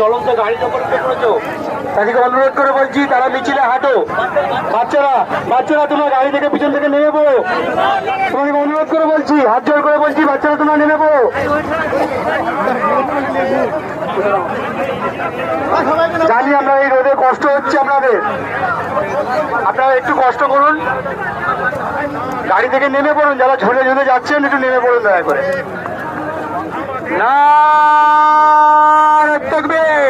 চলন্ত গাড়িতে পরিচয় করেছো তাদেরকে অনুরোধ করে বলছি তারা মিছিলে হাঁটো। বাচ্চারা তোমরা গাড়ি থেকে পিছন থেকে নেমে পড়ো। তোমাকে অনুরোধ করে বলছি, হাত জোর করে বলছি, বাচ্চারা তোমরা নেমে পড়ো। জানি আমরা এই রোদে কষ্ট হচ্ছে আপনাদের, আপনারা একটু কষ্ট করুন, গাড়ি থেকে নেমে পড়ুন। যারা ঝরে ঝরে যাচ্ছেন একটু নেমে পড়ুন দয়া করে। নারে তাকবীর।